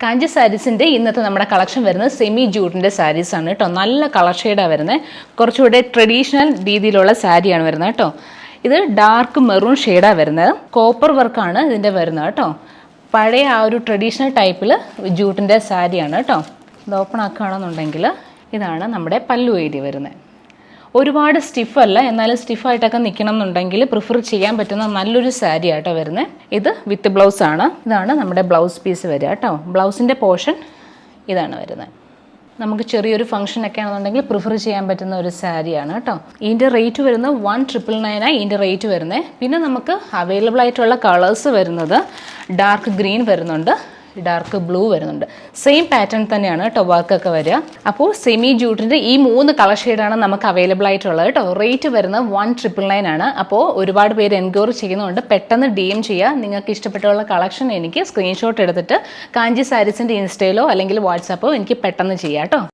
കാഞ്ചി സാരീസിൻ്റെ ഇന്നത്തെ നമ്മുടെ കളക്ഷൻ വരുന്നത് സെമി ജൂട്ടിൻ്റെ സാരീസാണ് കേട്ടോ. നല്ല കളർ ഷെയ്ഡാണ് വരുന്നത്. കുറച്ചുകൂടെ ട്രഡീഷണൽ രീതിയിലുള്ള സാരിയാണ് വരുന്നത് കേട്ടോ. ഇത് ഡാർക്ക് മെറൂൺ ഷെയ്ഡാണ് വരുന്നത്. കോപ്പർ വർക്കാണ് ഇതിൻ്റെ വരുന്നത് കേട്ടോ. പഴയ ആ ഒരു ട്രഡീഷണൽ ടൈപ്പിൽ ജൂട്ടിൻ്റെ സാരിയാണ് കേട്ടോ. ഇത് ഓപ്പൺ ആക്കുകയാണെന്നുണ്ടെങ്കിൽ ഇതാണ് നമ്മുടെ പല്ലു ഏരിയ വരുന്നത്. ഒരുപാട് സ്റ്റിഫല്ല, എന്നാലും സ്റ്റിഫായിട്ടൊക്കെ നിൽക്കണം എന്നുണ്ടെങ്കിൽ പ്രിഫർ ചെയ്യാൻ പറ്റുന്ന നല്ലൊരു സാരി ആട്ടോ വരുന്നത്. ഇത് വിത്ത് ബ്ലൗസ് ആണ്. ഇതാണ് നമ്മുടെ ബ്ലൗസ് പീസ് വരിക കേട്ടോ. ബ്ലൗസിൻ്റെ പോർഷൻ ഇതാണ് വരുന്നത്. നമുക്ക് ചെറിയൊരു ഫംഗ്ഷൻ ഒക്കെ ആണെന്നുണ്ടെങ്കിൽ പ്രിഫർ ചെയ്യാൻ പറ്റുന്ന ഒരു സാരിയാണ് കേട്ടോ. ഇതിൻ്റെ റേറ്റ് വരുന്നത് 1999 ഇതിൻ്റെ റേറ്റ് വരുന്നത്. പിന്നെ നമുക്ക് അവൈലബിൾ ആയിട്ടുള്ള കളേഴ്സ് വരുന്നത് ഡാർക്ക് ഗ്രീൻ വരുന്നുണ്ട്, ഡാർക്ക് ബ്ലൂ വരുന്നുണ്ട്. സെയിം പാറ്റേൺ തന്നെയാണ് കേട്ടോ വർക്കൊക്കെ വരിക. അപ്പോൾ സെമി ജൂട്ടിൻ്റെ ഈ 3 കളർ ഷെയ്ഡാണ് നമുക്ക് അവൈലബിൾ ആയിട്ടുള്ളത് കേട്ടോ. റേറ്റ് വരുന്നത് 1999 ആണ്. അപ്പോൾ ഒരുപാട് പേര് എൻക്വയറി ചെയ്യുന്നതുകൊണ്ട് പെട്ടെന്ന് DM ചെയ്യുക. നിങ്ങൾക്ക് ഇഷ്ടപ്പെട്ടുള്ള കളക്ഷൻ എനിക്ക് സ്ക്രീൻഷോട്ട് എടുത്തിട്ട് കാഞ്ചി സാരീസിൻ്റെ ഇൻസ്റ്റയിലോ അല്ലെങ്കിൽ വാട്സാപ്പോ എനിക്ക് പെട്ടെന്ന് ചെയ്യാം കേട്ടോ.